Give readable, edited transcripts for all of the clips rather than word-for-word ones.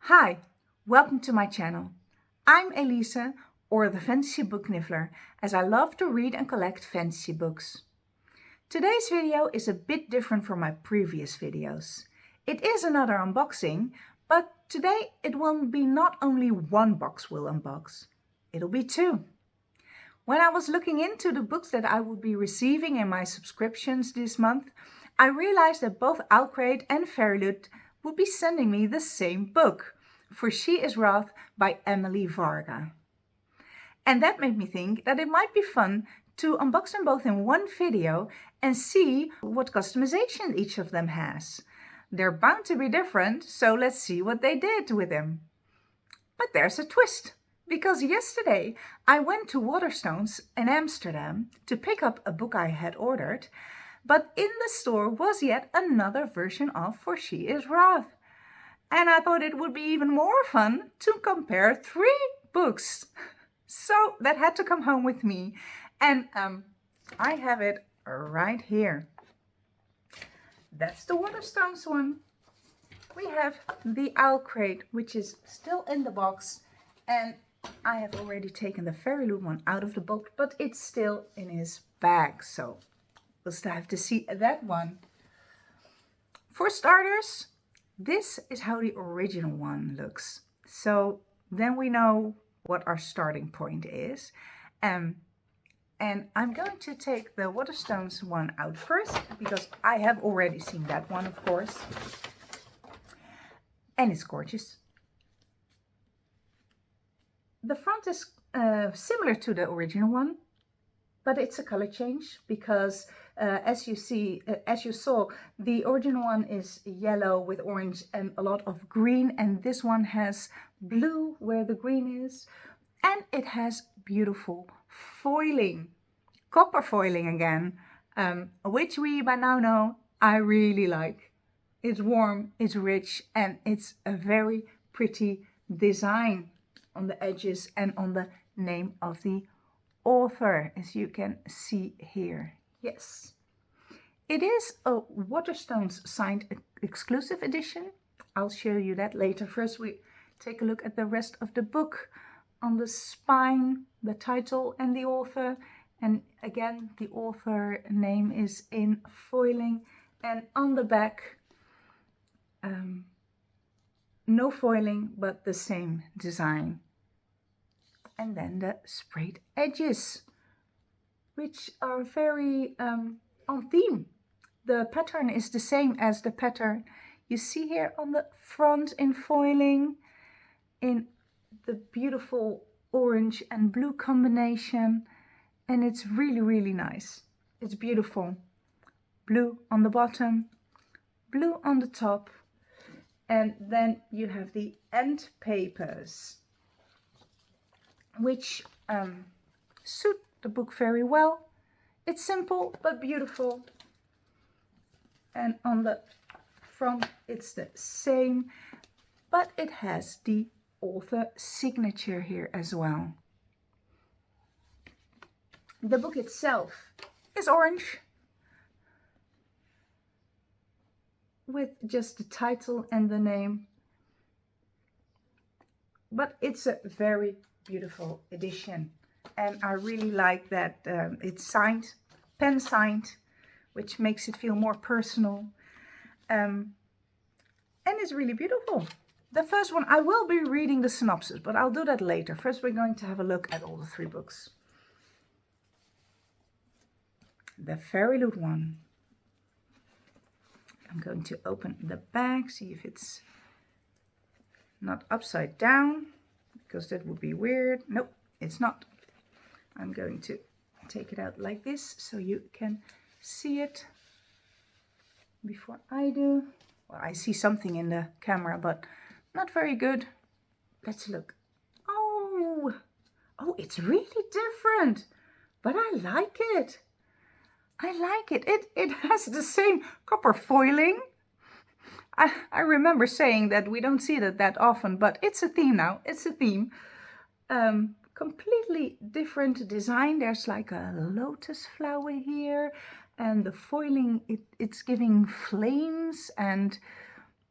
Hi, welcome to my channel. I'm Elise, or the Fantasy Book Niffler, as I love to read and collect fantasy books. Today's video is a bit different from my previous videos. It is another unboxing, but today it will be not only one box we'll unbox, it'll be two. When I was looking into the books that I will be receiving in my subscriptions this month, I realized that both Owlcrate and Fairyloot would be sending me the same book, For She Is Wrath by Emily Varga. And that made me think that it might be fun to unbox them both in one video and see what customization each of them has. They're bound to be different, so let's see what they did with them. But there's a twist, because yesterday I went to Waterstones in Amsterdam to pick up a book I had ordered, but in the store was yet another version of For She Is Wrath. And I thought it would be even more fun to compare three books. So that had to come home with me. And I have it right here. That's the Waterstones one. We have the Owlcrate, which is still in the box. And I have already taken the Fairyloot one out of the box, but it's still in his bag. So we'll still have to see that one. For starters, this is how the original one looks. So then we know what our starting point is. And I'm going to take the Waterstones one out first, because I have already seen that one, of course. And it's gorgeous. The front is similar to the original one, but it's a color change because as you saw, the original one is yellow with orange and a lot of green, and this one has blue where the green is, and it has beautiful foiling, copper foiling again, which we by now know I really like. It's warm, it's rich, and it's a very pretty design on the edges and on the name of the author, as you can see here. Yes, it is a Waterstones signed exclusive edition. I'll show you that later. First we take a look at the rest of the book. On the spine, the title and the author, and again the author name is in foiling, and on the back no foiling but the same design. And then the sprayed edges, which are very on theme. The pattern is the same as the pattern you see here on the front in foiling, in the beautiful orange and blue combination, and it's really, really nice. It's beautiful. Blue on the bottom, blue on the top, and then you have the end papers, which suit the book very well. It's simple but beautiful, and on the front it's the same, but it has the author signature here as well. The book itself is orange with just the title and the name, but it's a very beautiful edition, and I really like that it's signed, pen signed, which makes it feel more personal, and it's really beautiful. The first one, I will be reading the synopsis, but I'll do that later. First we're going to have a look at all the three books. The Fairyloot one. I'm going to open the bag, see if it's not upside down, because that would be weird. Nope, it's not. I'm going to take it out like this so you can see it before I do. Well, I see something in the camera, but not very good. Let's look. Oh, it's really different, but I like it. I like it. It has the same copper foiling. I remember saying that we don't see that often, but it's a theme now. It's a theme. Completely different design. There's like a lotus flower here, and the foiling, it's giving flames and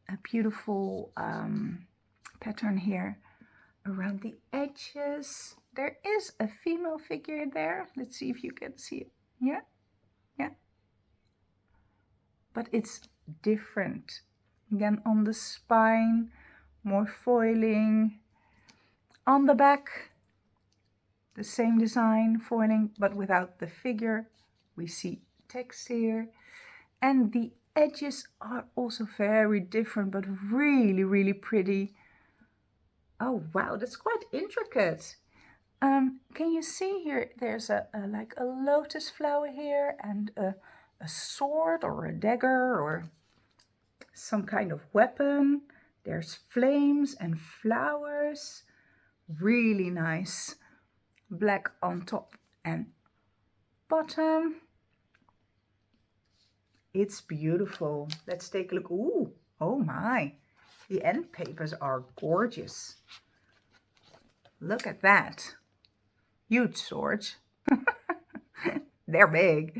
a beautiful pattern here around the edges. There is a female figure there. Let's see if you can see it. Yeah, yeah. But it's different. Again, on the spine, more foiling. On the back, the same design, foiling, but without the figure. We see text here. And the edges are also very different, but really, really pretty. Oh, wow, that's quite intricate. Can you see here, there's like a lotus flower here and a sword or a dagger or some kind of weapon. There's flames and flowers. Really nice. Black on top and bottom. It's beautiful. Let's take a look. Ooh, oh my. The end papers are gorgeous. Look at that. Huge swords. They're big.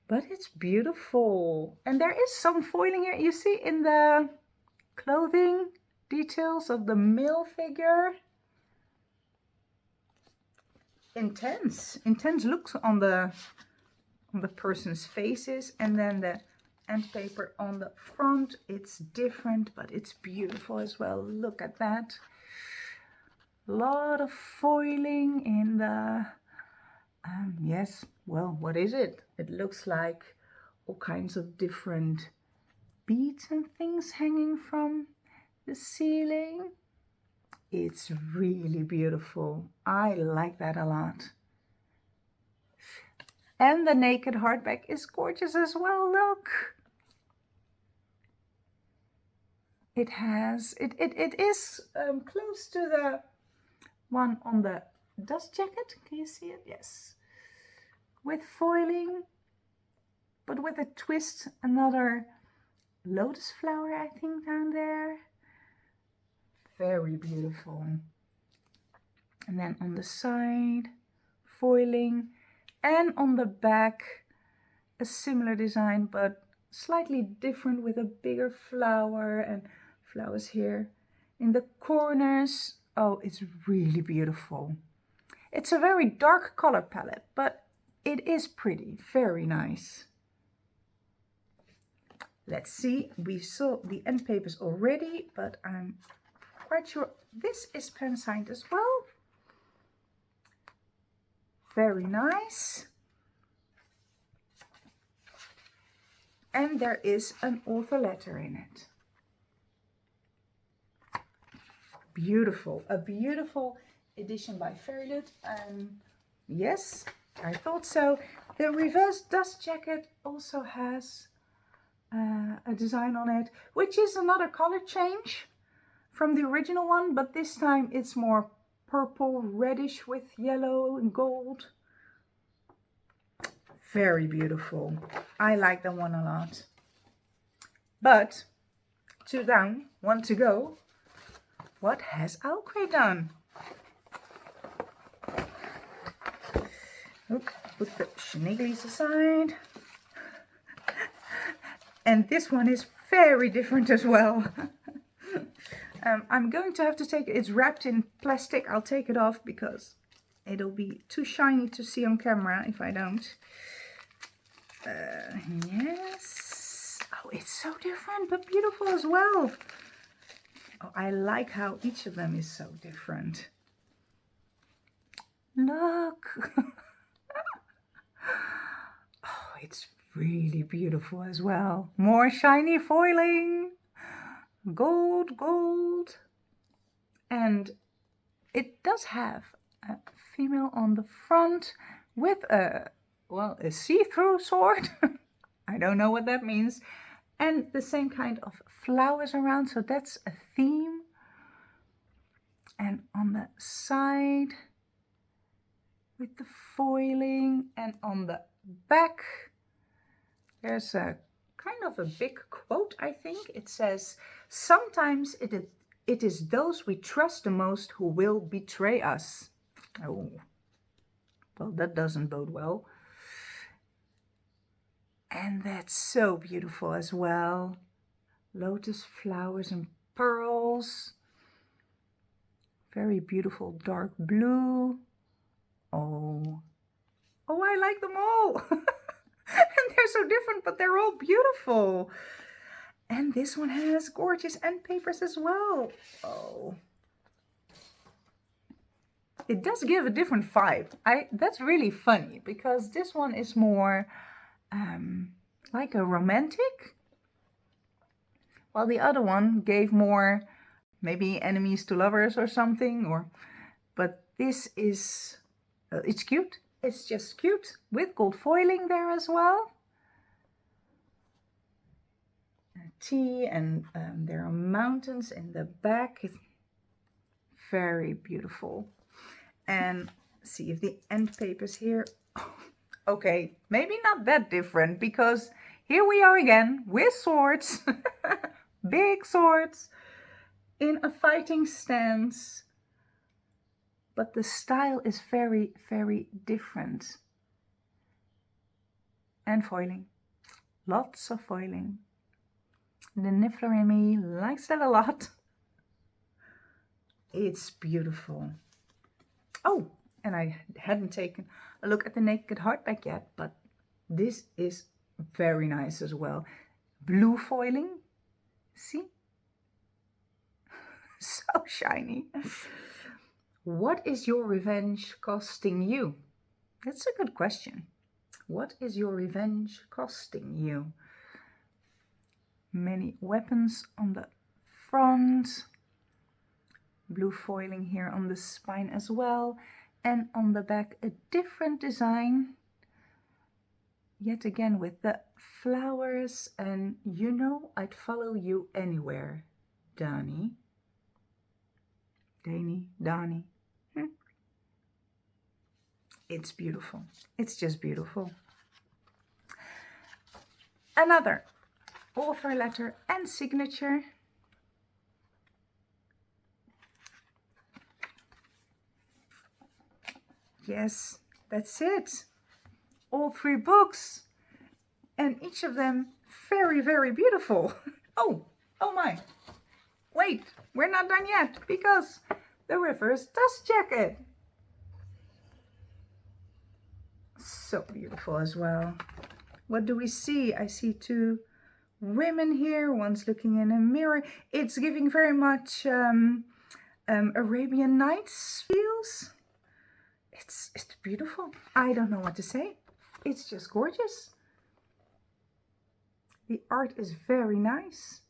But it's beautiful. And there is some foiling here. You see in the clothing details of the male figure. Intense looks on the person's faces, and then the end paper on the front. It's different, but it's beautiful as well. Look at that. A lot of foiling in the yes, well, what is it? It looks like all kinds of different beads and things hanging from the ceiling. It's really beautiful. I like that a lot. And the naked hardback is gorgeous as well. Look. It is close to the one on the dust jacket. Can you see it? Yes. With foiling, but with a twist, another lotus flower, I think, down there. Very beautiful. And then on the side, foiling, and on the back, a similar design, but slightly different with a bigger flower and flowers here in the corners. Oh, it's really beautiful. It's a very dark color palette, but it is pretty, very nice. Let's see, we saw the end papers already, but I'm quite sure this is pen signed as well. Very nice. And there is an author letter in it. Beautiful, a beautiful edition by Fairyloot. Yes, I thought so. The reverse dust jacket also has a design on it, which is another color change from the original one, but this time it's more purple, reddish with yellow and gold. Very beautiful. I like that one a lot. But 2 down, 1 to go. What has Owlcrate done? Look, put the shenanigans aside. And this one is very different as well. I'm going to have to take it. It's wrapped in plastic. I'll take it off because it'll be too shiny to see on camera if I don't. Yes. Oh, it's so different but beautiful as well. Oh, I like how each of them is so different. Look. Oh, it's really beautiful as well. More shiny foiling. Gold, gold. And it does have a female on the front with a see-through sword. I don't know what that means. And the same kind of flowers around, so that's a theme. And on the side with the foiling, and on the back there's a kind of a big quote, I think. It says, "Sometimes it is those we trust the most who will betray us." Oh, well, that doesn't bode well. And that's so beautiful as well. Lotus flowers and pearls. Very beautiful dark blue. Oh, I like them all. And they're so different, but they're all beautiful. And this one has gorgeous end papers as well. Oh, it does give a different vibe. That's really funny because this one is more like a romantic, while the other one gave more maybe enemies to lovers or something. But this is it's cute. It's just cute with gold foiling there as well. Tea, and there are mountains in the back. It's very beautiful. And see if the end papers here. Okay, maybe not that different, because here we are again with swords, big swords in a fighting stance. But the style is very, very different. And foiling, lots of foiling. The niffler in me likes that a lot. It's beautiful. Oh, and I hadn't taken a look at the naked hardback yet, but this is very nice as well. Blue foiling, see? So shiny. What is your revenge costing you? That's a good question. What is your revenge costing you? Many weapons on the front. Blue foiling here on the spine as well. And on the back a different design. Yet again with the flowers. And you know I'd follow you anywhere, Dani. Dani. It's beautiful. It's just beautiful. Another author letter and signature. Yes, that's it. All 3 books. And each of them very, very beautiful. Oh my. Wait, we're not done yet, because the reverse dust jacket. So beautiful as well. What do we see? I see 2 women here. One's looking in a mirror. It's giving very much Arabian Nights feels. It's beautiful. I don't know what to say. It's just gorgeous. The art is very nice.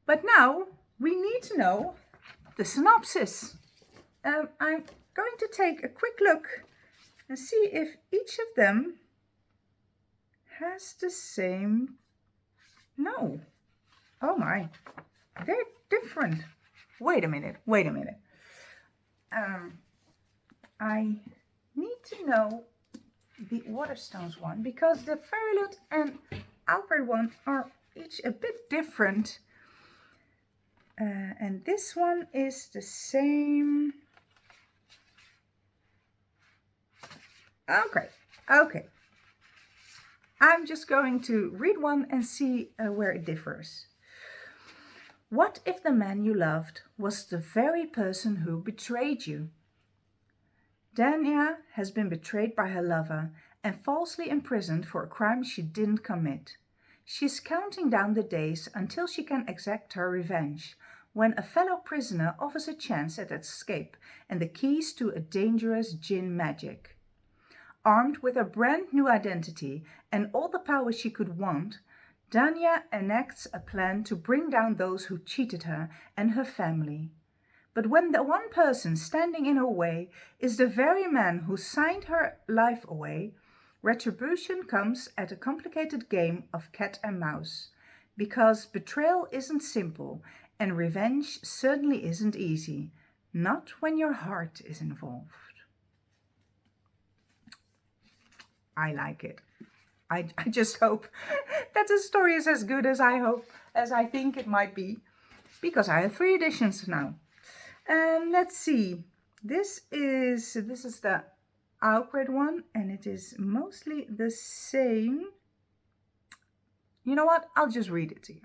But now we need to know the synopsis. I'm going to take a quick look and see if each of them has the same. No. Oh my. They're different. Wait a minute. I need to know the Waterstones one, because the Fairyloot and Owlcrate one are each a bit different. And this one is the same. Okay. I'm just going to read one and see where it differs. What if the man you loved was the very person who betrayed you? Dania has been betrayed by her lover and falsely imprisoned for a crime she didn't commit. She's counting down the days until she can exact her revenge, when a fellow prisoner offers a chance at escape and the keys to a dangerous jinn magic. Armed with a brand new identity and all the power she could want, Dania enacts a plan to bring down those who cheated her and her family. But when the one person standing in her way is the very man who signed her life away, retribution comes at a complicated game of cat and mouse. Because betrayal isn't simple and revenge certainly isn't easy, not when your heart is involved. I like it. I just hope that the story is as good as I think it might be, because I have 3 editions now. Let's see. This is the Owlcrate one, and it is mostly the same. You know what? I'll just read it to you.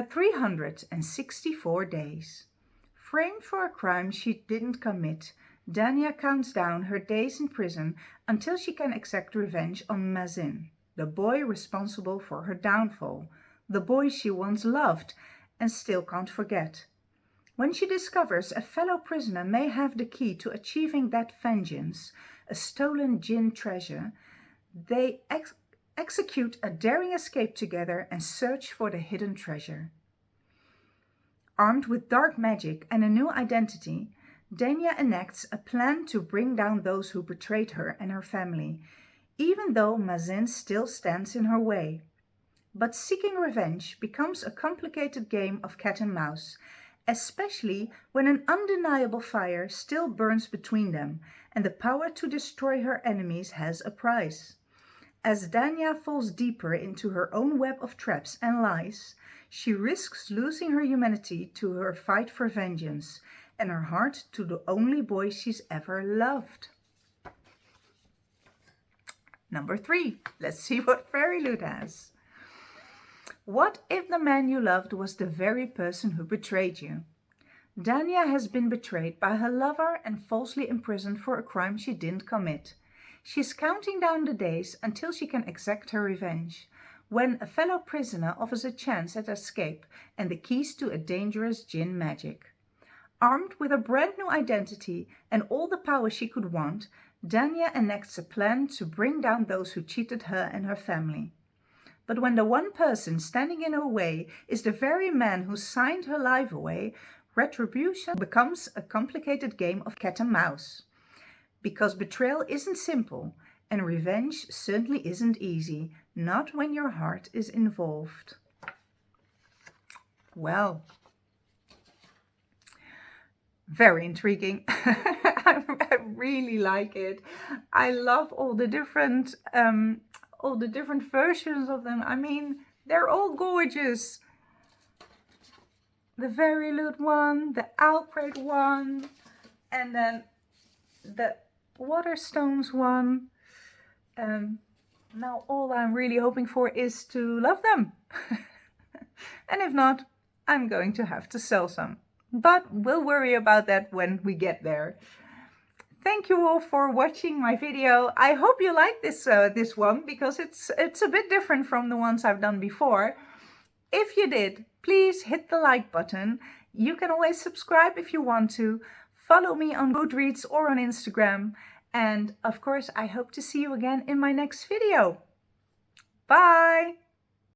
364 days. Framed for a crime she didn't commit, Danya counts down her days in prison until she can exact revenge on Mazin, the boy responsible for her downfall, the boy she once loved and still can't forget. When she discovers a fellow prisoner may have the key to achieving that vengeance, a stolen Jinn treasure, they execute a daring escape together and search for the hidden treasure. Armed with dark magic and a new identity, Danya enacts a plan to bring down those who betrayed her and her family, even though Mazin still stands in her way. But seeking revenge becomes a complicated game of cat and mouse, especially when an undeniable fire still burns between them and the power to destroy her enemies has a price. As Danya falls deeper into her own web of traps and lies, she risks losing her humanity to her fight for vengeance and her heart to the only boy she's ever loved. Number 3. Let's see what Fairyloot has. What if the man you loved was the very person who betrayed you? Danya has been betrayed by her lover and falsely imprisoned for a crime she didn't commit. She's counting down the days until she can exact her revenge, when a fellow prisoner offers a chance at escape and the keys to a dangerous Jinn magic. Armed with a brand new identity and all the power she could want, Danya enacts a plan to bring down those who cheated her and her family. But when the one person standing in her way is the very man who signed her life away, retribution becomes a complicated game of cat and mouse. Because betrayal isn't simple, and revenge certainly isn't easy, not when your heart is involved. Well, very intriguing. I really like it. I love all the different versions of them. I mean, they're all gorgeous. The Fairyloot one, the Owlcrate one, and then the Waterstones one. Now all I'm really hoping for is to love them. And if not, I'm going to have to sell some. But we'll worry about that when we get there. Thank you all for watching my video. I hope you like this one, because it's a bit different from the ones I've done before. If you did, please hit the like button. You can always subscribe if you want to. Follow me on Goodreads or on Instagram. And of course, I hope to see you again in my next video. Bye!